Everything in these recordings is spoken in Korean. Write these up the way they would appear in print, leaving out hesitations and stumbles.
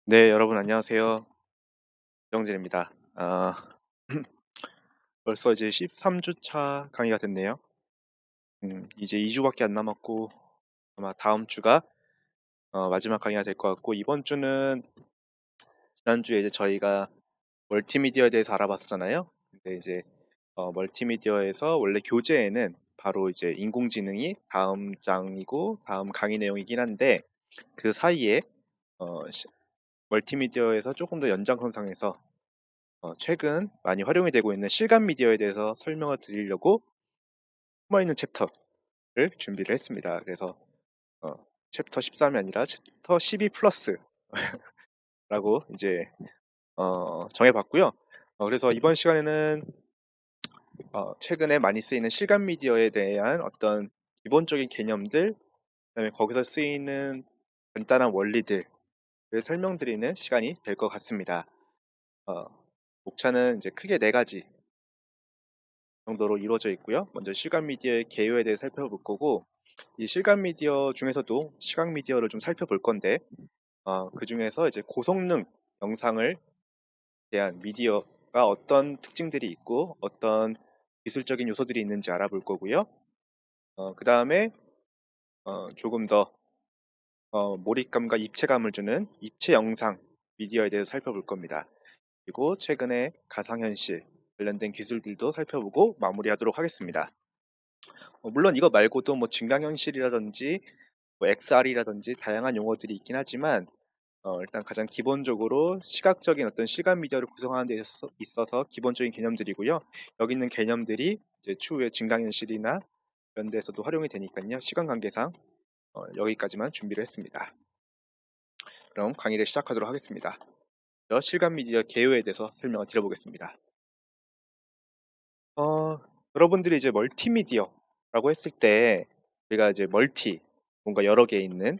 네, 여러분 안녕하세요. 정진입니다. 벌써 이제 13주 차 강의가 됐네요. 이제 2주밖에 안 남았고 아마 다음 주가 마지막 강의가 될 것 같고 이번 주는 지난주에 이제 저희가 멀티미디어에 대해서 알아봤었잖아요. 근데 이제 멀티미디어에서 원래 교재에는 바로 이제 인공지능이 다음 장이고 다음 강의 내용이긴 한데 그 사이에 어, 시- 멀티미디어에서 조금 더 연장선상에서 최근 많이 활용이 되고 있는 실감 미디어에 대해서 설명을 드리려고 숨어있는 챕터를 준비를 했습니다. 그래서 어, 챕터 13이 아니라 챕터 12 플러스라고 이제 정해봤고요. 그래서 이번 시간에는 최근에 많이 쓰이는 실감 미디어에 대한 어떤 기본적인 개념들, 그다음에 거기서 쓰이는 간단한 원리들을 설명드리는 시간이 될 것 같습니다. 어, 목차는 이제 크게 네 가지 정도로 이루어져 있고요. 먼저 실감 미디어의 개요에 대해 살펴볼 거고, 이 실감 미디어 중에서도 시각 미디어를 좀 살펴볼 건데, 그 중에서 이제 고성능 영상을 대한 미디어가 어떤 특징들이 있고, 어떤 기술적인 요소들이 있는지 알아볼 거고요. 그 다음에 조금 더 몰입감과 입체감을 주는 입체 영상 미디어에 대해서 살펴볼 겁니다. 그리고 최근에 가상현실 관련된 기술들도 살펴보고 마무리하도록 하겠습니다. 물론 이거 말고도 뭐 증강현실이라든지 뭐 XR이라든지 다양한 용어들이 있긴 하지만 일단 가장 기본적으로 시각적인 어떤 시각 미디어를 구성하는 데 있어서 기본적인 개념들이고요. 여기 있는 개념들이 이제 추후에 증강현실이나 이런 데서도 활용이 되니까요. 시간 관계상 여기까지만 준비를 했습니다. 그럼 강의를 시작하도록 하겠습니다. 먼저 실감 미디어 개요에 대해서 설명을 드려보겠습니다. 어, 여러분들이 이제 멀티미디어라고 했을 때 우리가 이제 멀티 뭔가 여러 개 있는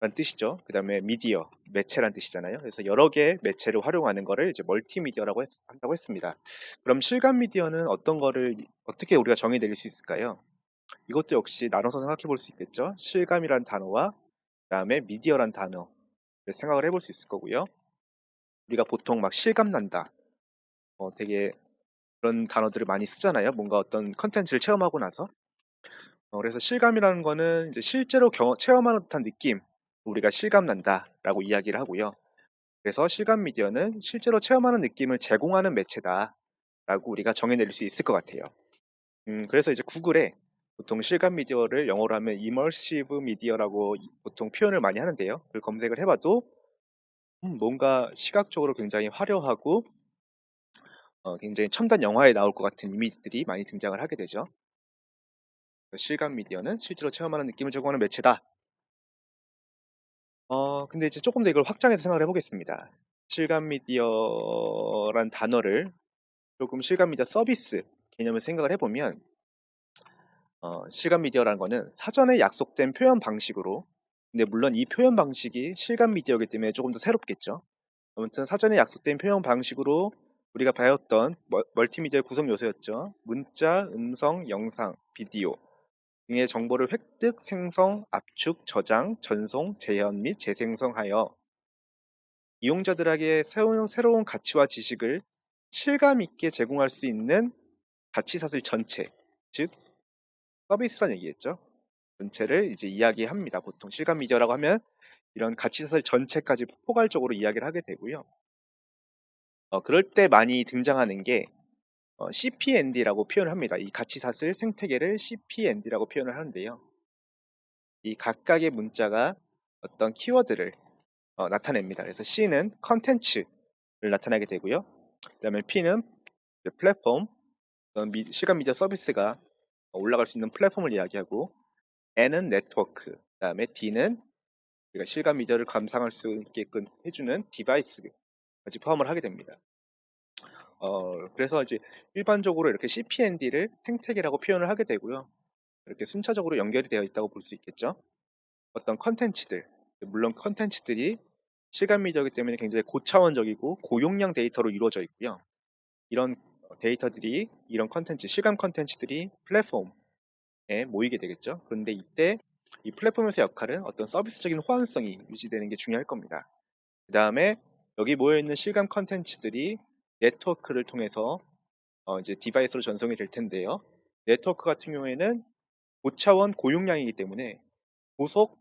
란 뜻이죠. 그 다음에 미디어, 매체란 뜻이잖아요. 그래서 여러 개의 매체를 활용하는 거를 이제 멀티미디어라고 한다고 했습니다. 그럼 실감 미디어는 어떤 거를 어떻게 우리가 정의 내릴 수 있을까요? 이것도 역시 나눠서 생각해 볼 수 있겠죠. 실감이란 단어와 그다음에 미디어란 단어 생각을 해볼 수 있을 거고요. 우리가 보통 막 실감 난다, 되게 그런 단어들을 많이 쓰잖아요. 뭔가 어떤 컨텐츠를 체험하고 나서. 그래서 실감이라는 거는 이제 실제로 체험하는 듯한 느낌, 우리가 실감 난다라고 이야기를 하고요. 그래서 실감 미디어는 실제로 체험하는 느낌을 제공하는 매체다라고 우리가 정의내릴 수 있을 것 같아요. 그래서 이제 구글에 보통 실감 미디어를 영어로 하면 이머시브 미디어라고 보통 표현을 많이 하는데요. 그걸 검색을 해봐도 뭔가 시각적으로 굉장히 화려하고 굉장히 첨단 영화에 나올 것 같은 이미지들이 많이 등장을 하게 되죠. 실감 미디어는 실제로 체험하는 느낌을 제공하는 매체다. 근데 이제 조금 더 이걸 확장해서 생각을 해보겠습니다. 실감 미디어란 단어를 조금 실감 미디어 서비스 개념을 생각을 해보면 실감 미디어라는 거는 사전에 약속된 표현 방식으로, 근데 물론 이 표현 방식이 실감 미디어이기 때문에 조금 더 새롭겠죠. 아무튼 사전에 약속된 표현 방식으로 우리가 배웠던 멀티미디어의 구성 요소였죠. 문자, 음성, 영상, 비디오 등의 정보를 획득, 생성, 압축, 저장, 전송, 재현 및 재생성하여 이용자들에게 새로운 가치와 지식을 실감 있게 제공할 수 있는 가치사슬 전체, 즉 서비스란 얘기겠죠. 전체를 이제 이야기합니다. 보통 실감 미디어라고 하면 이런 가치사슬 전체까지 포괄적으로 이야기를 하게 되고요. 그럴 때 많이 등장하는 게 CPND라고 표현을 합니다. 이 가치사슬 생태계를 CPND라고 표현을 하는데요. 이 각각의 문자가 어떤 키워드를 나타냅니다. 그래서 C는 컨텐츠를 나타내게 되고요. 그다음에 P는 플랫폼, 시각 미디어 서비스가 올라갈 수 있는 플랫폼을 이야기하고, N은 네트워크, 그다음에 D는 우리가 실감 미디어를 감상할 수 있게끔 해주는 디바이스까지 포함을 하게 됩니다. 그래서 이제 일반적으로 이렇게 CPND를 생태계라고 표현을 하게 되고요. 이렇게 순차적으로 연결이 되어 있다고 볼 수 있겠죠. 어떤 컨텐츠들, 물론 컨텐츠들이 실감 미디어이기 때문에 굉장히 고차원적이고 고용량 데이터로 이루어져 있고요. 이런 데이터들이, 이런 컨텐츠, 실감 컨텐츠들이 플랫폼에 모이게 되겠죠. 그런데 이때 이 플랫폼에서 역할은 어떤 서비스적인 호환성이 유지되는 게 중요할 겁니다. 다음에 여기 모여있는 실감 컨텐츠들이 네트워크를 통해서 이제 디바이스로 전송이 될 텐데요. 네트워크 같은 경우에는 고차원 고용량이기 때문에 고속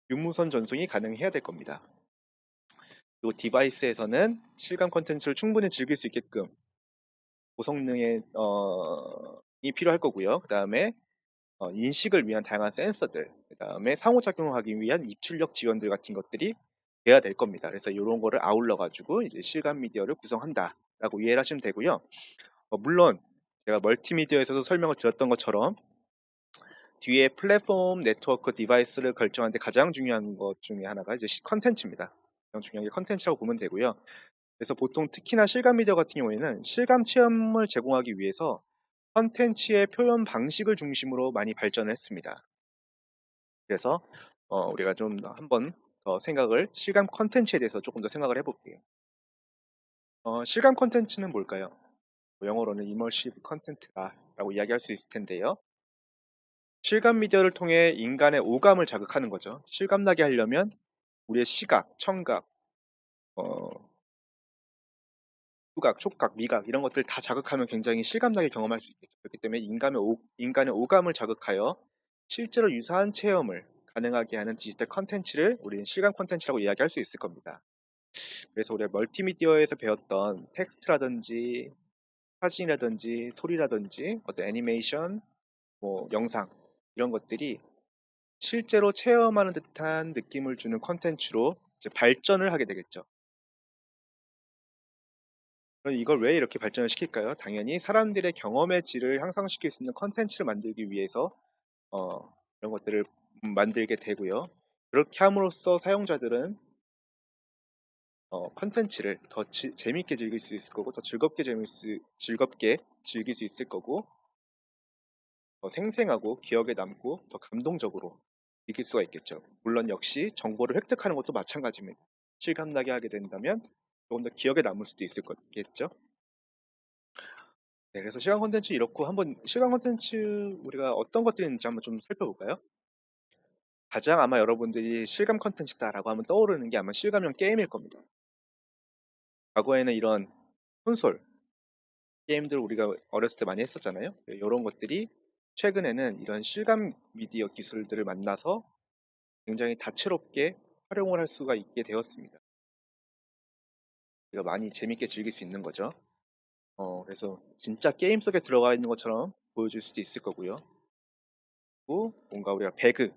유무선 전송이 가능해야 될 겁니다. 이 디바이스에서는 실감 컨텐츠를 충분히 즐길 수 있게끔 고성능의 이 필요할 거고요. 그 다음에 인식을 위한 다양한 센서들, 그 다음에 상호작용하기 위한 입출력 지원들 같은 것들이 돼야 될 겁니다. 그래서 이런 거를 아울러 가지고 이제 실감 미디어를 구성한다라고 이해를 하시면 되고요. 물론 제가 멀티미디어에서도 설명을 드렸던 것처럼 뒤에 플랫폼 네트워크 디바이스를 결정하는데 가장 중요한 것 중에 하나가 이제 컨텐츠입니다. 가장 중요한 게 컨텐츠라고 보면 되고요. 그래서 보통 특히나 실감 미디어 같은 경우에는 실감 체험을 제공하기 위해서 컨텐츠의 표현 방식을 중심으로 많이 발전을 했습니다. 그래서 우리가 좀 한번 더 생각을 실감 컨텐츠에 대해서 조금 더 생각을 해볼게요. 실감 컨텐츠는 뭘까요? 영어로는 이머시브 컨텐츠라고 이야기할 수 있을 텐데요. 실감 미디어를 통해 인간의 오감을 자극하는 거죠. 실감나게 하려면 우리의 시각, 청각, 어, 후각, 촉각, 미각 이런 것들 다 자극하면 굉장히 실감나게 경험할 수 있겠죠. 그렇기 때문에 인간의 오감을 자극하여 실제로 유사한 체험을 가능하게 하는 디지털 컨텐츠를 우리는 실감 컨텐츠라고 이야기할 수 있을 겁니다. 그래서 우리가 멀티미디어에서 배웠던 텍스트라든지 사진이라든지 소리라든지 어떤 애니메이션, 뭐 영상 이런 것들이 실제로 체험하는 듯한 느낌을 주는 컨텐츠로 이제 발전을 하게 되겠죠. 그럼 이걸 왜 이렇게 발전을 시킬까요? 당연히 사람들의 경험의 질을 향상시킬 수 있는 컨텐츠를 만들기 위해서 이런 것들을 만들게 되고요. 그렇게 함으로써 사용자들은 컨텐츠를 더 재밌게 즐길 수 있을 거고, 더 즐겁게 즐길 수 있을 거고, 더 생생하고 기억에 남고 더 감동적으로 느낄 수가 있겠죠. 물론 역시 정보를 획득하는 것도 마찬가지입니다. 실감나게 하게 된다면 조금 더 기억에 남을 수도 있을 거겠죠. 네, 그래서 시간 콘텐츠 이렇고 한번 시간 콘텐츠 우리가 어떤 것들이 있는지 한번 좀 살펴볼까요? 가장 아마 여러분들이 실감 콘텐츠다라고 하면 떠오르는 게 아마 실감형 게임일 겁니다. 과거에는 이런 콘솔 게임들 우리가 어렸을 때 많이 했었잖아요. 이런 것들이 최근에는 이런 실감 미디어 기술들을 만나서 굉장히 다채롭게 활용을 할 수가 있게 되었습니다. 우리가 많이 재밌게 즐길 수 있는 거죠. 그래서 진짜 게임 속에 들어가 있는 것처럼 보여줄 수도 있을 거고요. 또 뭔가 우리가 배그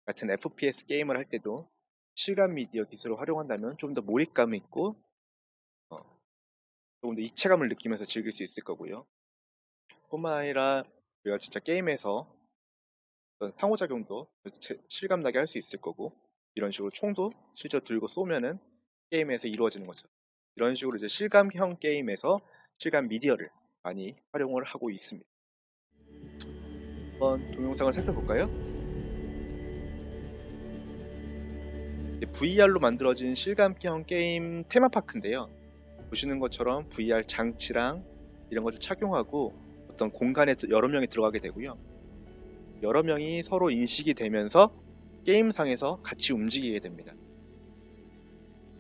같은 FPS 게임을 할 때도 실감 미디어 기술을 활용한다면 좀 더 몰입감 있고 어, 조금 더 입체감을 느끼면서 즐길 수 있을 거고요. 뿐만 아니라 우리가 진짜 게임에서 어떤 상호작용도 실감나게 할 수 있을 거고 이런 식으로 총도 실제로 들고 쏘면은 게임에서 이루어지는 거죠. 이런 식으로 이제 실감형 게임에서 실감 미디어를 많이 활용을 하고 있습니다. 한번 동영상을 살펴볼까요? VR로 만들어진 실감형 게임 테마파크인데요. 보시는 것처럼 VR 장치랑 이런 것을 착용하고 어떤 공간에 여러 명이 들어가게 되고요. 여러 명이 서로 인식이 되면서 게임상에서 같이 움직이게 됩니다.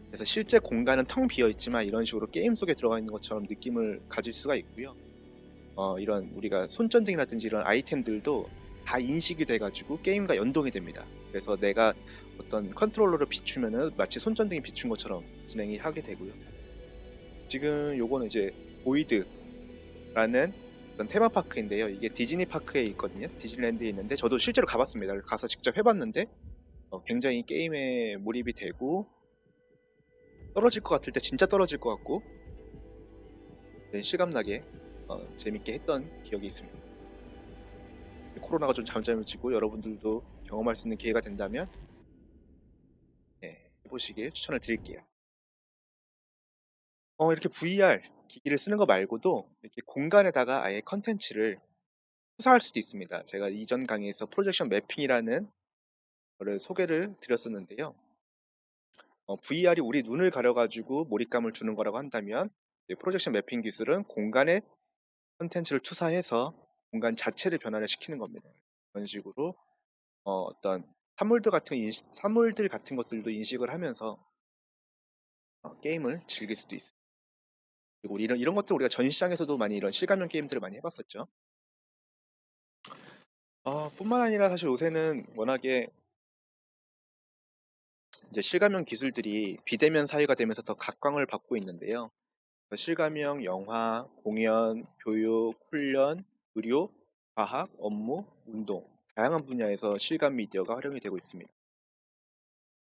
그래서 실제 공간은 텅 비어 있지만 이런 식으로 게임 속에 들어가 있는 것처럼 느낌을 가질 수가 있고요. 이런 우리가 손전등이라든지 이런 아이템들도 다 인식이 돼가지고 게임과 연동이 됩니다. 그래서 내가 어떤 컨트롤러를 비추면은 마치 손전등이 비춘 것처럼 진행이 하게 되고요. 지금 요거는 이제 보이드라는 어떤 테마파크인데요. 이게 디즈니 파크에 있거든요. 디즈니랜드에 있는데 저도 실제로 가봤습니다. 그래서 가서 직접 해봤는데 굉장히 게임에 몰입이 되고 떨어질 것 같을 때 진짜 떨어질 것 같고 네, 실감나게 재밌게 했던 기억이 있습니다. 코로나가 좀 잠잠해지고 여러분들도 경험할 수 있는 기회가 된다면 네, 해보시길 추천을 드릴게요. 이렇게 VR 기기를 쓰는 거 말고도 이렇게 공간에다가 아예 컨텐츠를 투사할 수도 있습니다. 제가 이전 강의에서 프로젝션 매핑이라는 거를 소개를 드렸었는데요. VR이 우리 눈을 가려가지고 몰입감을 주는 거라고 한다면 프로젝션 매핑 기술은 공간에 컨텐츠를 투사해서 공간 자체를 변화를 시키는 겁니다. 그런 식으로 어떤 사물들 같은 것들도 인식을 하면서 게임을 즐길 수도 있어요. 그리고 이런 것들 우리가 전시장에서도 많이 이런 실감형 게임들을 많이 해봤었죠. 뿐만 아니라 사실 요새는 워낙에 이제 실감형 기술들이 비대면 사회가 되면서 더 각광을 받고 있는데요. 실감형 영화, 공연, 교육, 훈련, 의료, 과학, 업무, 운동, 다양한 분야에서 실감 미디어가 활용이 되고 있습니다.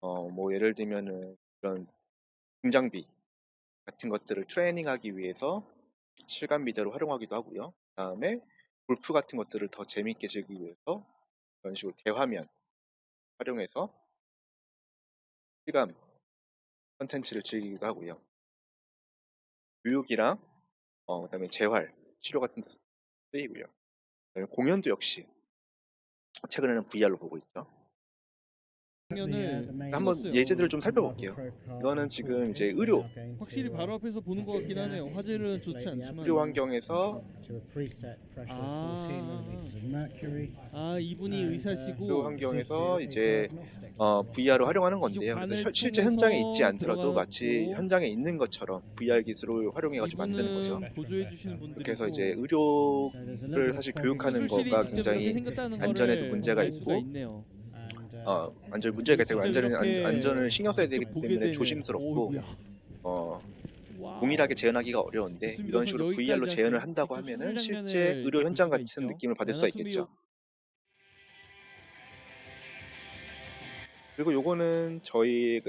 뭐 예를 들면은 이런 중장비 같은 것들을 트레이닝하기 위해서 실감 미디어를 활용하기도 하고요. 그다음에 골프 같은 것들을 더 재밌게 즐기기 위해서 이런 식으로 대화면 활용해서 실감 콘텐츠를 즐기기도 하고요. 교육이랑 그다음에 재활, 치료 같은 데 쓰이고요. 그다음에 공연도 역시 최근에는 VR로 보고 있죠. 장면을 한번 찍었어요. 예제들을 좀 살펴볼게요. 이거는 지금 이제 확실히 바로 앞에서 보는 것 같긴 하네요. 화질은 좋지 의료 않지만. 환경에서 이분이 의료 의사시고 환경에서 이제 VR을 활용하는 기존 건데요. 그래서 관을 실제 현장에 있지 통해서 않더라도 마치 들어가고 현장에 있는 것처럼 VR 기술을 활용해가지고 만드는 거죠. 이분은 보조해 주시는 그렇게 해서 이제 분들이고 의료를 사실 교육하는 수술실이 거가 직접 이렇게 굉장히 생겼다는 안전에도 거를 문제가 알 수가 있고 있네요. 안전 문제가 되고 직접 이렇게 안전을 신경 써야 되기 직접 보게 때문에 되는. 조심스럽고 오우야. 어, 동일하게 와우. 재현하기가 어려운데 좋습니다. 이런 우선 식으로 VR로 여기까지 재현을 할게요. 한다고 직접 수술 하면은 실제 장면을 의료 이제 볼 현장 수가 같은 있죠. 느낌을 받을 수가 애나토미 있겠죠. 그리고 요거는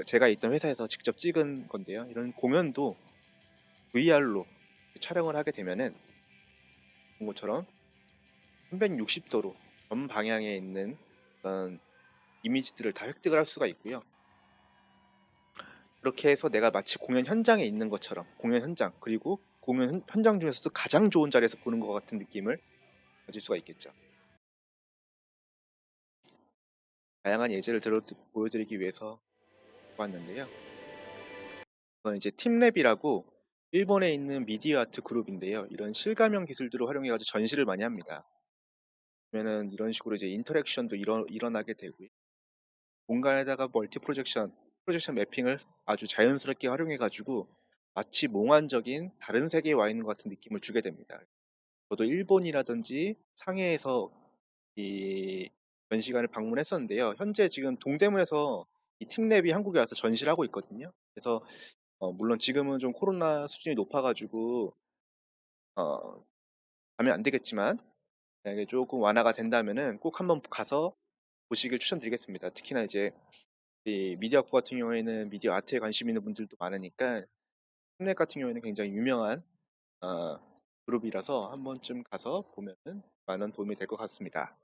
제가 있던 회사에서 직접 찍은 건데요. 이런 공연도 VR로 촬영을 하게 되면은 본 것처럼 360도로 전 방향에 있는 그런 이미지들을 다 획득을 할 수가 있고요. 그렇게 해서 내가 마치 공연 현장에 있는 것처럼 공연 현장 그리고 공연 현장 중에서도 가장 좋은 자리에서 보는 것 같은 느낌을 가질 수가 있겠죠. 다양한 예제를 보여드리기 위해서 보았는데요. 이건 이제 팀랩이라고 일본에 있는 미디어 아트 그룹인데요. 이런 실감형 기술들을 활용해가지고 전시를 많이 합니다. 그러면은 이런 식으로 이제 인터랙션도 일어나게 되고요. 공간에다가 프로젝션 매핑을 아주 자연스럽게 활용해가지고 마치 몽환적인 다른 세계에 와 있는 것 같은 느낌을 주게 됩니다. 저도 일본이라든지 상해에서 이 전시관을 방문했었는데요. 현재 지금 동대문에서 이 팀랩이 한국에 와서 전시를 하고 있거든요. 그래서 물론 지금은 좀 코로나 수준이 높아가지고 어, 가면 안 되겠지만 만약에 조금 완화가 된다면은 꼭 한번 가서 보시길 추천드리겠습니다. 특히나 이제 이 미디어학부 같은 경우에는 미디어 아트에 관심 있는 분들도 많으니까 팀랩 같은 경우에는 굉장히 유명한 어, 그룹이라서 한 번쯤 가서 보면은 많은 도움이 될 것 같습니다.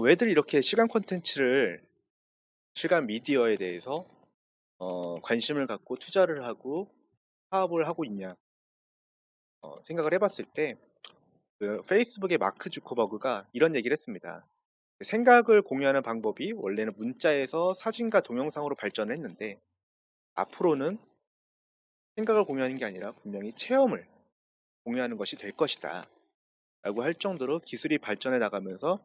왜들 이렇게 시간 미디어에 대해서 관심을 갖고 투자를 하고 사업을 하고 있냐 생각을 해봤을 때 그 페이스북의 마크 주커버그가 이런 얘기를 했습니다. 생각을 공유하는 방법이 원래는 문자에서 사진과 동영상으로 발전을 했는데 앞으로는 생각을 공유하는 게 아니라 분명히 체험을 공유하는 것이 될 것이다 라고 할 정도로 기술이 발전해 나가면서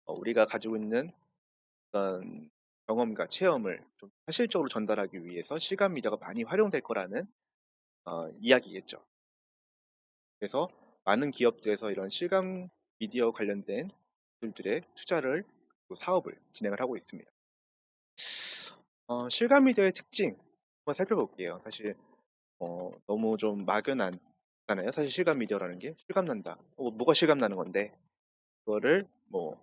우리가 가지고 있는 어떤 경험과 체험을 좀 사실적으로 전달하기 위해서 시간 미디어가 많이 활용될 거라는 이야기겠죠. 그래서 많은 기업들에서 이런 실감 미디어 관련된 기술들의 투자를 또 사업을 진행을 하고 있습니다. 실감 미디어의 특징 한번 살펴볼게요. 사실 너무 좀 막연하잖아요. 사실 실감 미디어라는 게 실감난다. 뭐가 실감나는 건데 그거를 뭐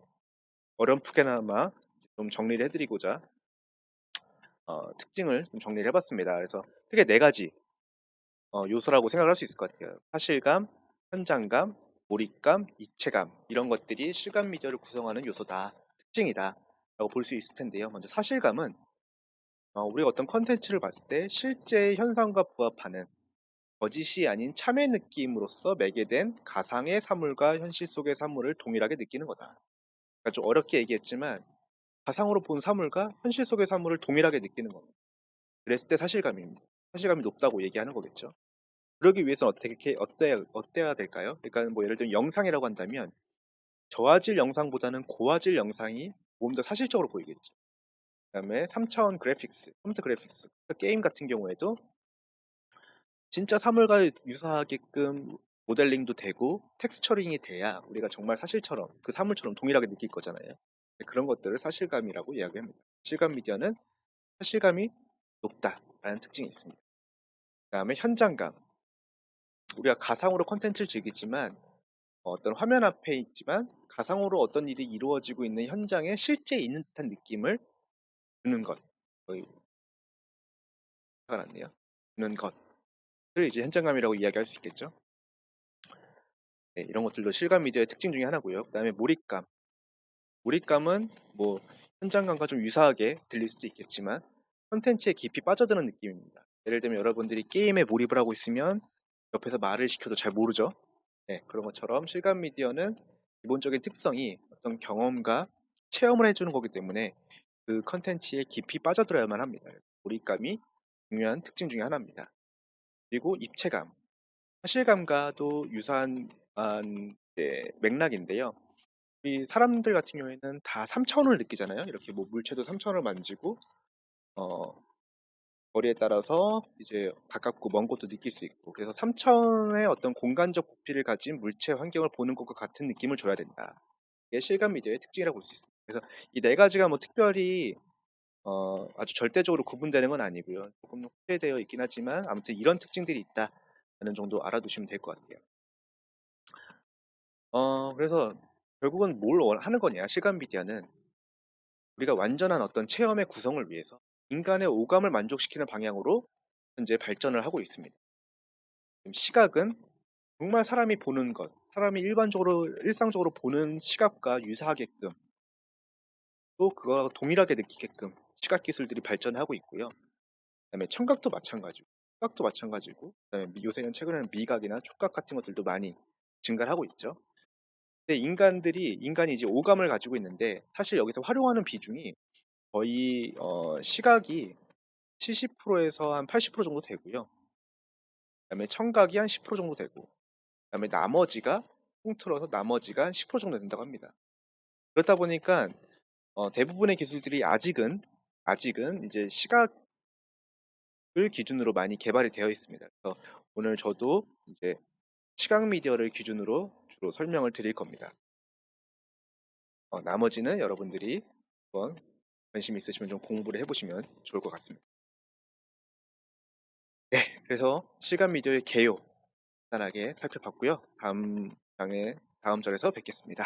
어렴풋게나마 좀 정리를 해드리고자 특징을 좀 정리를 해봤습니다. 그래서 크게 네 가지 요소라고 생각을 할 수 있을 것 같아요. 사실감, 현장감, 몰입감, 입체감 이런 것들이 실감 미디어를 구성하는 요소다, 특징이다 라고 볼 수 있을 텐데요. 먼저 사실감은 우리가 어떤 컨텐츠를 봤을 때 실제 현상과 부합하는 거짓이 아닌 참의 느낌으로써 매개된 가상의 사물과 현실 속의 사물을 동일하게 느끼는 거다. 그러니까 좀 어렵게 얘기했지만 가상으로 본 사물과 현실 속의 사물을 동일하게 느끼는 겁니다. 그랬을 때 사실감입니다. 사실감이 높다고 얘기하는 거겠죠. 그러기 위해서는 어때야 될까요? 그러니까 뭐 예를 들면 영상이라고 한다면 저화질 영상보다는 고화질 영상이 조금 더 사실적으로 보이겠죠. 그다음에 3차원 그래픽스, 컴퓨터 그래픽스, 게임 같은 경우에도 진짜 사물과 유사하게끔 모델링도 되고 텍스처링이 돼야 우리가 정말 사실처럼 그 사물처럼 동일하게 느낄 거잖아요. 그런 것들을 사실감이라고 이야기합니다. 실감 미디어는 사실감이 높다라는 특징이 있습니다. 그다음에 현장감. 우리가 가상으로 콘텐츠를 즐기지만 어떤 화면 앞에 있지만 가상으로 어떤 일이 이루어지고 있는 현장에 실제 있는 듯한 느낌을 주는 것. 거의 화가 났네요. 주는 것을 이제 현장감이라고 이야기할 수 있겠죠. 네, 이런 것들도 실감 미디어의 특징 중에 하나고요. 그다음에 몰입감. 몰입감은 뭐 현장감과 좀 유사하게 들릴 수도 있겠지만 콘텐츠에 깊이 빠져드는 느낌입니다. 예를 들면 여러분들이 게임에 몰입을 하고 있으면 옆에서 말을 시켜도 잘 모르죠. 네, 그런 것처럼 실감 미디어는 기본적인 특성이 어떤 경험과 체험을 해주는 거기 때문에 그 컨텐츠에 깊이 빠져들어야만 합니다. 몰입감이 중요한 특징 중에 하나입니다. 그리고 입체감, 사실감과도 유사한 맥락인데요. 이 사람들 같은 경우에는 다 3차원을 느끼잖아요. 이렇게 뭐 물체도 3차원을 만지고 어, 거리에 따라서 이제 가깝고 먼 곳도 느낄 수 있고 그래서 3차원의 어떤 공간적 부피를 가진 물체 환경을 보는 것과 같은 느낌을 줘야 된다. 이게 실감 미디어의 특징이라고 볼 수 있습니다. 그래서 이 네 가지가 뭐 특별히 아주 절대적으로 구분되는 건 아니고요. 조금 확대되어 있긴 하지만 아무튼 이런 특징들이 있다는 정도 알아두시면 될 것 같아요. 그래서 결국은 뭘 하는 거냐? 실감 미디어는 우리가 완전한 어떤 체험의 구성을 위해서 인간의 오감을 만족시키는 방향으로 현재 발전을 하고 있습니다. 시각은 정말 사람이 보는 것, 사람이 일상적으로 보는 시각과 유사하게끔 또 그거와 동일하게 느끼게끔 시각 기술들이 발전하고 있고요. 그다음에 청각도 마찬가지고, 시각도 마찬가지고, 그다음에 요새는 최근에는 미각이나 촉각 같은 것들도 많이 증가를 하고 있죠. 근데 인간이 이제 오감을 가지고 있는데 사실 여기서 활용하는 비중이 거의 시각이 70%에서 한 80% 정도 되고요. 그다음에 청각이 한 10% 정도 되고, 그다음에 나머지가 통틀어서 나머지가 한 10% 정도 된다고 합니다. 그렇다 보니까 대부분의 기술들이 아직은 이제 시각을 기준으로 많이 개발이 되어 있습니다. 그래서 오늘 저도 이제 시각 미디어를 기준으로 주로 설명을 드릴 겁니다. 나머지는 여러분들이 한번 관심 있으시면 좀 공부를 해보시면 좋을 것 같습니다. 네, 그래서 시각 미디어의 개요 간단하게 살펴봤고요. 다음 장에 다음 절에서 뵙겠습니다.